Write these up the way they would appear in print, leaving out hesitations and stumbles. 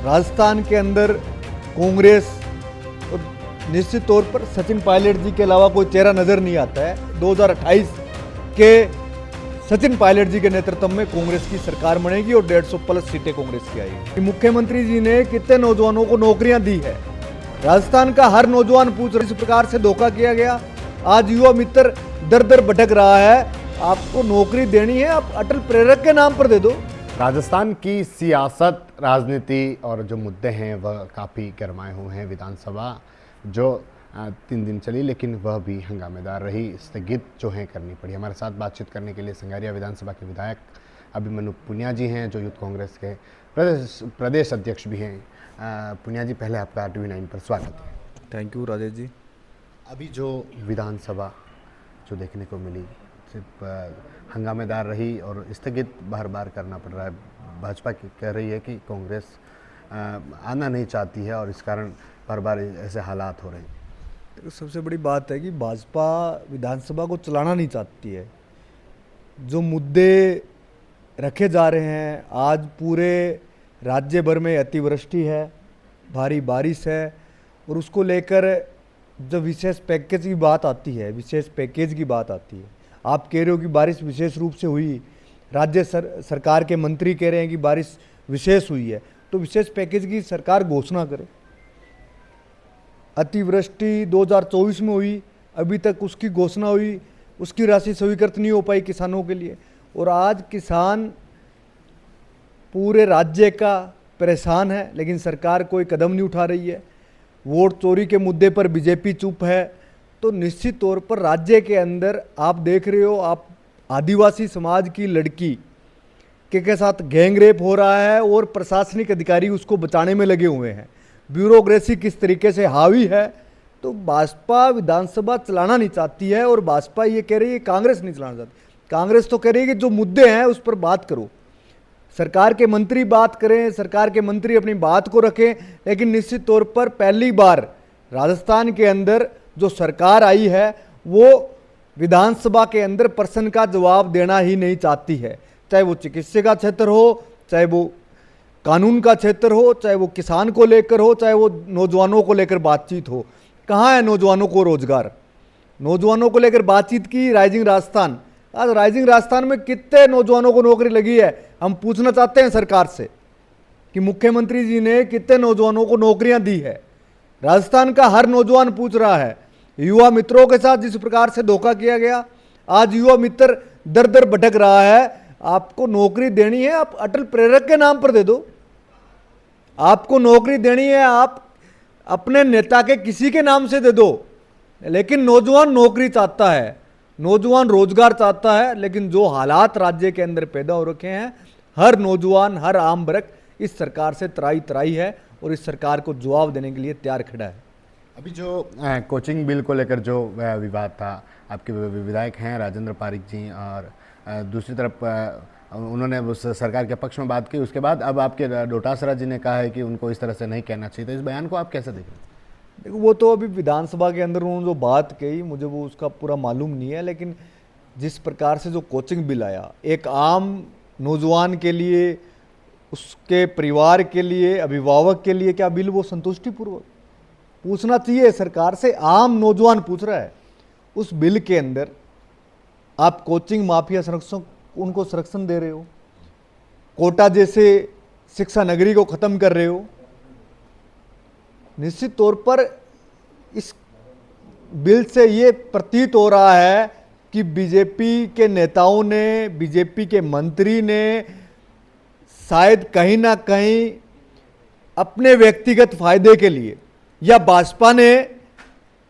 राजस्थान के अंदर कांग्रेस और निश्चित तौर पर सचिन पायलट जी के अलावा कोई चेहरा नजर नहीं आता है। 2028 के सचिन पायलट जी के नेतृत्व में कांग्रेस की सरकार बनेगी और 150 प्लस सीटें कांग्रेस की आएगी। मुख्यमंत्री जी ने कितने नौजवानों को नौकरियां दी है, राजस्थान का हर नौजवान पूछ रहा है। इस प्रकार से धोखा किया गया। आज युवा मित्र दर दर भटक रहा है। आपको नौकरी देनी है, आप अटल प्रेरक के नाम पर दे दो। राजस्थान की सियासत, राजनीति और जो मुद्दे हैं वह काफ़ी गरमाए हुए हैं। विधानसभा जो 3 दिन चली लेकिन वह भी हंगामेदार रही, स्थगित जो है करनी पड़ी। हमारे साथ बातचीत करने के लिए संगारिया विधानसभा के विधायक अभिमन्यु पुनिया जी हैं, जो यूथ कांग्रेस के प्रदेश अध्यक्ष भी हैं। पुनिया जी, पहले आपका RTV9 पर स्वागत है। Thank you Rajesh ji. अभी जो विधानसभा जो देखने को मिली सिर्फ हंगामेदार रही और स्थगित बार बार करना पड़ रहा है। भाजपा कह रही है कि कांग्रेस आना नहीं चाहती है और इस कारण बार बार ऐसे हालात हो रहे हैं। तो सबसे बड़ी बात है कि भाजपा विधानसभा को चलाना नहीं चाहती है। जो मुद्दे रखे जा रहे हैं, आज पूरे राज्य भर में अतिवृष्टि है, भारी बारिश है और उसको लेकर जब विशेष पैकेज की बात आती है, विशेष पैकेज की बात आती है, आप कह रहे हो कि बारिश विशेष रूप से हुई, राज्य सरकार के मंत्री कह रहे हैं कि बारिश विशेष हुई है, तो विशेष पैकेज की सरकार घोषणा करे। अतिवृष्टि 2024 में हुई, अभी तक उसकी घोषणा हुई, उसकी राशि स्वीकृत नहीं हो पाई किसानों के लिए और आज किसान पूरे राज्य का परेशान है, लेकिन सरकार कोई कदम नहीं उठा रही है। वोट चोरी के मुद्दे पर बीजेपी चुप है। तो निश्चित तौर पर राज्य के अंदर आप देख रहे हो, आप आदिवासी समाज की लड़की के साथ गैंग रेप हो रहा है और प्रशासनिक अधिकारी उसको बचाने में लगे हुए हैं। ब्यूरोक्रेसी किस तरीके से हावी है। तो भाजपा विधानसभा चलाना नहीं चाहती है और भाजपा ये कह रही है कांग्रेस नहीं चलाना चाहती। कांग्रेस तो कह रही है कि जो मुद्दे हैं उस पर बात करो, सरकार के मंत्री बात करें, सरकार के मंत्री अपनी बात को रखें। लेकिन निश्चित तौर पर पहली बार राजस्थान के अंदर जो सरकार आई है वो विधानसभा के अंदर प्रश्न का जवाब देना ही नहीं चाहती है। चाहे वो चिकित्सा का क्षेत्र हो, चाहे वो कानून का क्षेत्र हो, चाहे वो किसान को लेकर हो, चाहे वो नौजवानों को लेकर बातचीत हो। कहाँ है नौजवानों को रोजगार? नौजवानों को लेकर बातचीत की राइजिंग राजस्थान। आज राइजिंग राजस्थान में कितने नौजवानों को नौकरी लगी है, हम पूछना चाहते हैं सरकार से कि मुख्यमंत्री जी ने कितने नौजवानों को नौकरियां दी है। राजस्थान का हर नौजवान पूछ रहा है। युवा मित्रों के साथ जिस प्रकार से धोखा किया गया, आज युवा मित्र दर दर भटक रहा है। आपको नौकरी देनी है, आप अटल प्रेरक के नाम पर दे दो। आपको नौकरी देनी है, आप अपने नेता के किसी के नाम से दे दो। लेकिन नौजवान नौकरी चाहता है, नौजवान रोजगार चाहता है। लेकिन जो हालात राज्य के अंदर पैदा हो रखे हैं, हर नौजवान, हर आम वर्ग इस सरकार से त्राही त्राही है और इस सरकार को जवाब देने के लिए तैयार खड़ा है। अभी जो कोचिंग बिल को लेकर जो विवाद था, आपके विधायक हैं राजेंद्र पारिक जी और दूसरी तरफ उन्होंने उस सरकार के पक्ष में बात की। उसके बाद अब आपके डोटासरा जी ने कहा है कि उनको इस तरह से नहीं कहना चाहिए। तो इस बयान को आप कैसे देखें? देखो, वो तो अभी विधानसभा के अंदर उन्होंने जो बात कही, मुझे वो उसका पूरा मालूम नहीं है। लेकिन जिस प्रकार से जो कोचिंग बिल आया, एक आम नौजवान के लिए, उसके परिवार के लिए, अभिभावक के लिए क्या बिल वो संतुष्टिपूर्वक पूछना चाहिए सरकार से? आम नौजवान पूछ रहा है। उस बिल के अंदर आप कोचिंग माफिया संरक्षण उनको संरक्षण दे रहे हो, कोटा जैसे शिक्षा नगरी को खत्म कर रहे हो। निश्चित तौर पर इस बिल से ये प्रतीत हो रहा है कि बीजेपी के नेताओं ने, बीजेपी के मंत्री ने शायद कहीं ना कहीं अपने व्यक्तिगत फायदे के लिए या भाजपा ने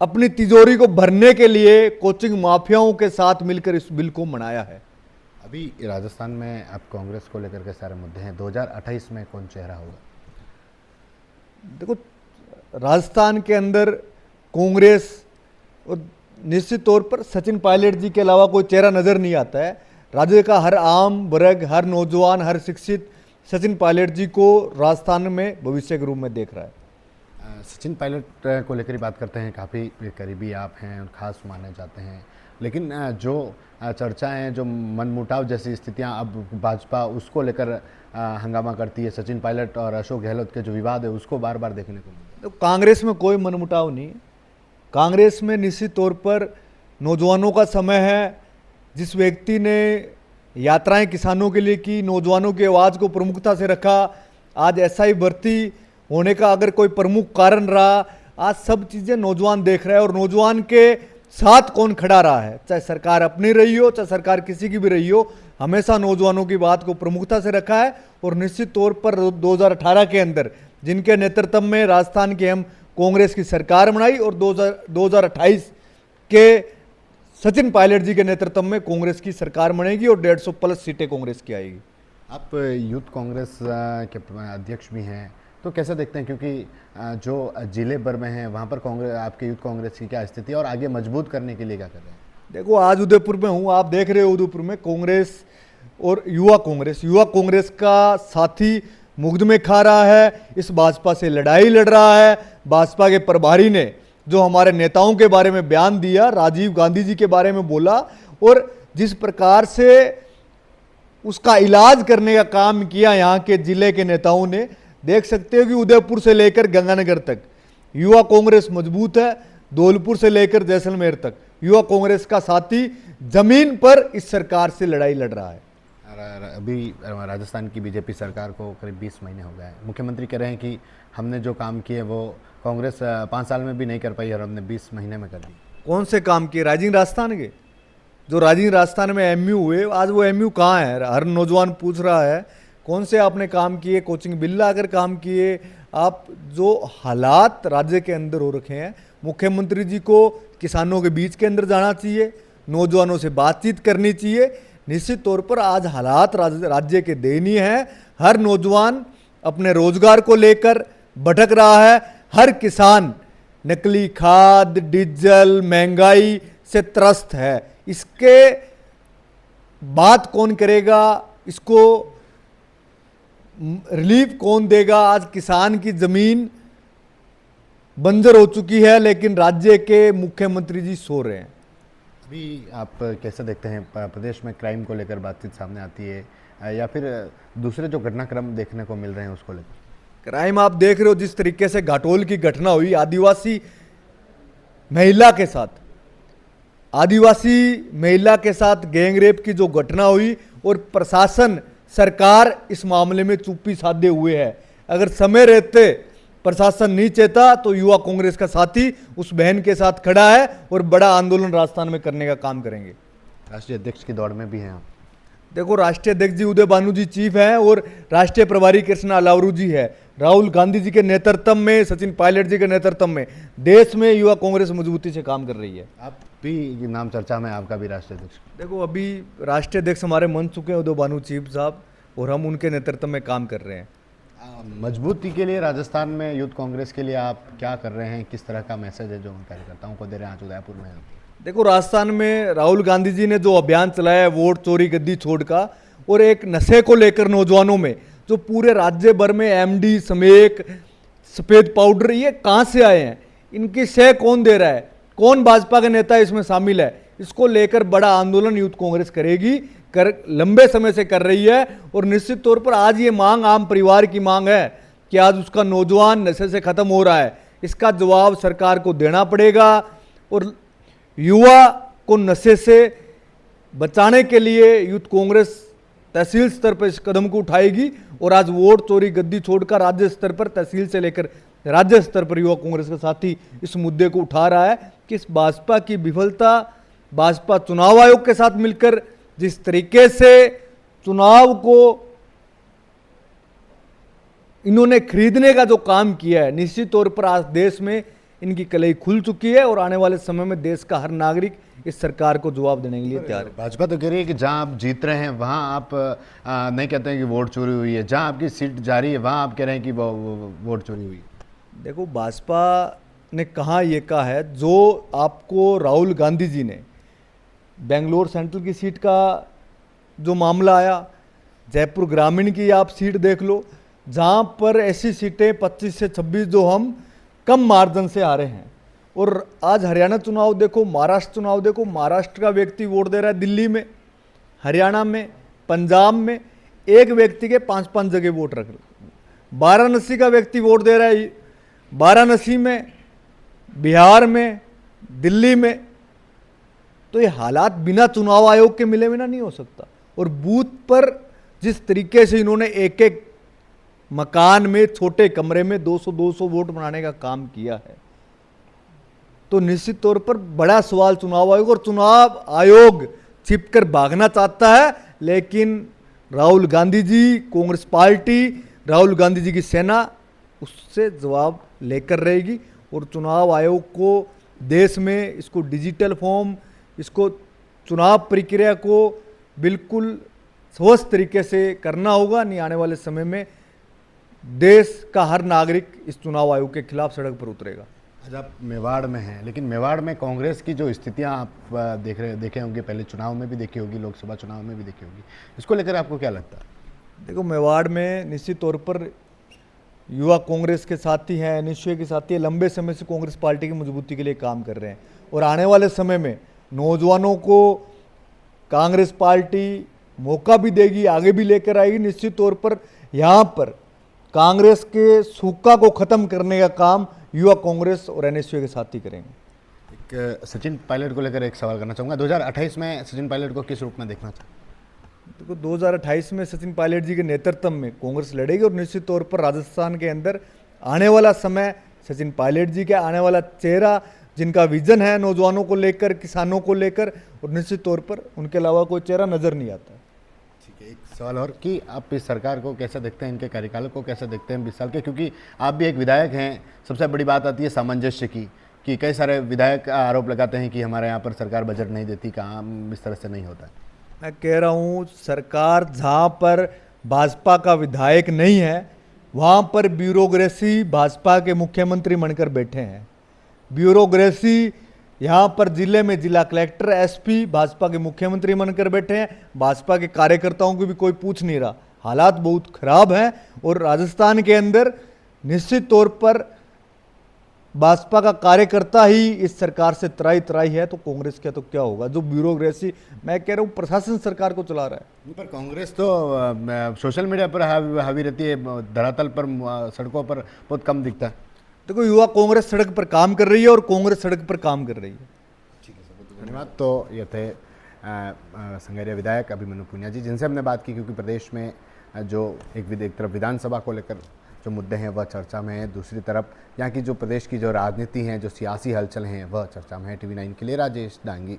अपनी तिजोरी को भरने के लिए कोचिंग माफियाओं के साथ मिलकर इस बिल को मनाया है। अभी राजस्थान में अब कांग्रेस को लेकर के सारे मुद्दे हैं। 2028 में कौन चेहरा होगा? देखो, राजस्थान के अंदर कांग्रेस और निश्चित तौर पर सचिन पायलट जी के अलावा कोई चेहरा नजर नहीं आता है। राज्य का हर आम वर्ग, हर नौजवान, हर शिक्षित सचिन पायलट जी को राजस्थान में भविष्य के रूप में देख रहा है। सचिन पायलट को लेकर बात करते हैं, काफ़ी करीबी आप हैं और ख़ास माने जाते हैं। लेकिन जो चर्चाएं हैं, जो मनमुटाव जैसी स्थितियां अब भाजपा उसको लेकर हंगामा करती है, सचिन पायलट और अशोक गहलोत के जो विवाद है उसको बार बार देखने को मिलता तो कांग्रेस में कोई मनमुटाव नहीं है। कांग्रेस में निश्चित तौर पर नौजवानों का समय है। जिस व्यक्ति ने यात्राएं किसानों के लिए की, नौजवानों की आवाज़ को प्रमुखता से रखा, आज एसआई भर्ती होने का अगर कोई प्रमुख कारण रहा, आज सब चीज़ें नौजवान देख रहे हैं। और नौजवान के साथ कौन खड़ा रहा है, चाहे सरकार अपनी रही हो, चाहे सरकार किसी की भी रही हो, हमेशा नौजवानों की बात को प्रमुखता से रखा है। और निश्चित तौर पर 2018 के अंदर जिनके नेतृत्व में राजस्थान की हम कांग्रेस की सरकार बनाई और 2028 के सचिन पायलट जी के नेतृत्व में कांग्रेस की सरकार बनेगी और 150 प्लस सीटें कांग्रेस की आएगी। आप यूथ कांग्रेस के अध्यक्ष भी हैं, तो कैसे देखते हैं, क्योंकि जो जिले भर में हैं वहाँ पर कांग्रेस, आपके यूथ कांग्रेस की क्या स्थिति है और आगे मजबूत करने के लिए क्या कर रहे हैं? देखो, आज उदयपुर में हूँ, आप देख रहे हो उदयपुर में कांग्रेस और युवा कांग्रेस का साथी मुग्ध में खा रहा है, इस भाजपा से लड़ाई लड़ रहा है। भाजपा के प्रभारी ने जो हमारे नेताओं के बारे में बयान दिया, राजीव गांधी जी के बारे में बोला, और जिस प्रकार से उसका इलाज करने का काम किया यहाँ के जिले के नेताओं ने, देख सकते हो कि उदयपुर से लेकर गंगानगर तक युवा कांग्रेस मजबूत है। धौलपुर से लेकर जैसलमेर तक युवा कांग्रेस का साथी जमीन पर इस सरकार से लड़ाई लड़ रहा है। अभी राजस्थान की बीजेपी सरकार को करीब 20 महीने हो गए हैं। मुख्यमंत्री कह रहे हैं कि हमने जो काम किए वो कांग्रेस 5 साल में भी नहीं कर पाई और हमने 20 महीने में कर दी। कौन से काम किए? राजीव राजस्थान के, जो राजीव राजस्थान में एमयू हुए, आज वो एमयू कहाँ है? हर नौजवान पूछ रहा है कौन से आपने काम किए? कोचिंग बिल लाकर काम किए? आप जो हालात राज्य के अंदर हो रखे हैं, मुख्यमंत्री जी को किसानों के बीच के अंदर जाना चाहिए, नौजवानों से बातचीत करनी चाहिए। निश्चित तौर पर आज हालात राज्य के दयनीय हैं। हर नौजवान अपने रोजगार को लेकर भटक रहा है। हर किसान नकली खाद, डीजल, महंगाई से त्रस्त है। इसके बात कौन करेगा? इसको रिलीफ कौन देगा? आज किसान की जमीन बंजर हो चुकी है, लेकिन राज्य के मुख्यमंत्री जी सो रहे हैं। अभी आप कैसे देखते हैं, प्रदेश में क्राइम को लेकर बातचीत सामने आती है या फिर दूसरे जो घटनाक्रम देखने को मिल रहे हैं उसको लेकर? क्राइम आप देख रहे हो, जिस तरीके से घाटोल की घटना हुई आदिवासी महिला के साथ गैंग रेप की जो घटना हुई, और प्रशासन, सरकार इस मामले में चुप्पी साधे हुए है। अगर समय रहते प्रशासन नहीं चेता तो युवा कांग्रेस का साथी उस बहन के साथ खड़ा है और बड़ा आंदोलन राजस्थान में करने का काम करेंगे। राष्ट्रीय अध्यक्ष की दौड़ में भी हैं आप? देखो, राष्ट्रीय अध्यक्ष जी उदय भानु जी चीफ हैं और राष्ट्रीय प्रभारी कृष्णा अलावरू जी है। राहुल गांधी जी के नेतृत्व में, सचिन पायलट जी के नेतृत्व में देश में युवा कांग्रेस मजबूती से काम कर रही है। आप भी नाम चर्चा में, आपका भी राष्ट्रीय अध्यक्ष? देखो, अभी राष्ट्रीय अध्यक्ष हमारे बन चुके हैं उदय भानु चीफ साहब, और हम उनके नेतृत्व में काम कर रहे हैं। मजबूती के लिए राजस्थान में यूथ कांग्रेस के लिए आप क्या कर रहे हैं? किस तरह का मैसेज है जो उन कार्यकर्ताओं को दे रहे हैं आज उदयपुर में? देखो, राजस्थान में राहुल गांधी जी ने जो अभियान चलाया है, वोट चोरी गद्दी छोड़ का, और एक नशे को लेकर नौजवानों में जो पूरे राज्य भर में एमडी, समेक, सफ़ेद पाउडर, ये कहाँ से आए हैं? इनकी शय कौन दे रहा है? कौन भाजपा के नेता इसमें शामिल है? इसको लेकर बड़ा आंदोलन यूथ कांग्रेस करेगी, लंबे समय से कर रही है। और निश्चित तौर पर आज ये मांग आम परिवार की मांग है कि आज उसका नौजवान नशे से खत्म हो रहा है। इसका जवाब सरकार को देना पड़ेगा, और युवा को नशे से बचाने के लिए यूथ कांग्रेस तहसील स्तर पर इस कदम को उठाएगी। और आज वोट चोरी गद्दी छोड़कर राज्य स्तर पर, तहसील से लेकर राज्य स्तर पर युवा कांग्रेस का साथी इस मुद्दे को उठा रहा है कि इस भाजपा की विफलता, भाजपा चुनाव आयोग के साथ मिलकर जिस तरीके से चुनाव को इन्होंने खरीदने का जो काम किया है, निश्चित तौर पर आज देश में इनकी कलई खुल चुकी है। और आने वाले समय में देश का हर नागरिक इस सरकार को जवाब देने के लिए तैयार है। भाजपा तो कह रही है कि जहां आप जीत रहे हैं वहां आप नहीं कहते हैं कि वोट चोरी हुई है, जहां आपकी सीट जारी है वहां आप कह रहे हैं कि वो वोट चोरी हुई है। देखो, भाजपा ने कहा, ये कहा है, जो आपको राहुल गांधी जी ने बेंगलोर सेंट्रल की सीट का जो मामला आया, जयपुर ग्रामीण की आप सीट देख लो, जहां पर ऐसी सीटें 25 से 26 जो हम कम मार्जिन से आ रहे हैं, और आज हरियाणा चुनाव देखो, महाराष्ट्र चुनाव देखो, महाराष्ट्र का व्यक्ति वोट दे रहा है दिल्ली में, हरियाणा में, पंजाब में, एक व्यक्ति के 5-5 जगह वोट रख रहे। वाराणसी का व्यक्ति वोट दे रहा है वाराणसी में, बिहार में, दिल्ली में। तो ये हालात बिना चुनाव आयोग के मिले बिना नहीं हो सकता। और बूथ पर जिस तरीके से इन्होंने एक एक मकान में, छोटे कमरे में 200-200 वोट बनाने का काम किया है, तो निश्चित तौर पर बड़ा सवाल चुनाव आयोग। और चुनाव आयोग छिपकर भागना चाहता है, लेकिन राहुल गांधी जी, कांग्रेस पार्टी, राहुल गांधी जी की सेना उससे जवाब लेकर रहेगी। और चुनाव आयोग को देश में इसको डिजिटल फॉर्म, इसको चुनाव प्रक्रिया को बिल्कुल स्वस्थ तरीके से करना होगा। नहीं आने वाले समय में देश का हर नागरिक इस चुनाव आयोग के खिलाफ सड़क पर उतरेगा। आज आप मेवाड़ में हैं, लेकिन मेवाड़ में कांग्रेस की जो स्थितियां आप देखे होंगे, पहले चुनाव में भी देखी होगी, लोकसभा चुनाव में भी देखी होगी, इसको लेकर आपको क्या लगता है? देखो, मेवाड़ में निश्चित तौर पर युवा कांग्रेस के साथी हैं, एनएसयूए के साथी हैं, लंबे समय से कांग्रेस पार्टी की मजबूती के लिए काम कर रहे हैं। और आने वाले समय में नौजवानों को कांग्रेस पार्टी मौका भी देगी, आगे भी लेकर आएगी। निश्चित तौर पर यहाँ पर कांग्रेस के सूखा को खत्म करने का काम युवा कांग्रेस और एनएसयूए के साथी करेंगे। एक सचिन पायलट को लेकर एक सवाल करना चाहूँगा। 2028 में सचिन पायलट को किस रूप में देखना चाहते? देखो, 2028 में सचिन पायलट जी के नेतृत्व में कांग्रेस लड़ेगी। और निश्चित तौर पर राजस्थान के अंदर आने वाला समय सचिन पायलट जी का आने वाला चेहरा, जिनका विजन है नौजवानों को लेकर, किसानों को लेकर, और निश्चित तौर पर उनके अलावा कोई चेहरा नजर नहीं आता। ठीक है, एक सवाल और कि आप इस सरकार को कैसे देखते हैं, इनके कार्यकाल को कैसे देखते हैं 20 साल के, क्योंकि आप भी एक विधायक हैं। सबसे बड़ी बात आती है सामंजस्य की, कि कई सारे विधायक आरोप लगाते हैं कि हमारे यहाँ पर सरकार बजट नहीं देती, काम इस तरह से नहीं होता। मैं कह रहा हूँ, सरकार जहाँ पर भाजपा का विधायक नहीं है, वहाँ पर ब्यूरोक्रेसी भाजपा के मुख्यमंत्री बनकर बैठे हैं। ब्यूरोक्रेसी यहाँ पर जिले में जिला कलेक्टर, एसपी भाजपा के मुख्यमंत्री बनकर बैठे हैं। भाजपा के कार्यकर्ताओं की भी कोई पूछ नहीं रहा। हालात बहुत खराब हैं। और राजस्थान के अंदर निश्चित तौर पर भाजपा का कार्यकर्ता ही इस सरकार से त्राही त्राही है, तो कांग्रेस का तो क्या होगा? जो ब्यूरोक्रेसी, मैं कह रहा हूँ, प्रशासन सरकार को चला रहा है। पर कांग्रेस तो सोशल मीडिया पर हावी रहती है, धरातल पर, सड़कों पर बहुत कम दिखता है। देखो, युवा कांग्रेस सड़क पर काम कर रही है और कांग्रेस सड़क पर काम कर रही है। ठीक है, सर, धन्यवाद। तो ये थे संगरिया विधायक अभिमन्यु पुनिया जी, जिनसे हमने बात की, क्योंकि प्रदेश में जो एक तरफ विधानसभा को लेकर जो मुद्दे हैं वह चर्चा में है, दूसरी तरफ यहाँ की जो प्रदेश की जो राजनीति है, जो सियासी हलचल हैं, वह चर्चा में है। TV9 के लिए राजेश डांगी।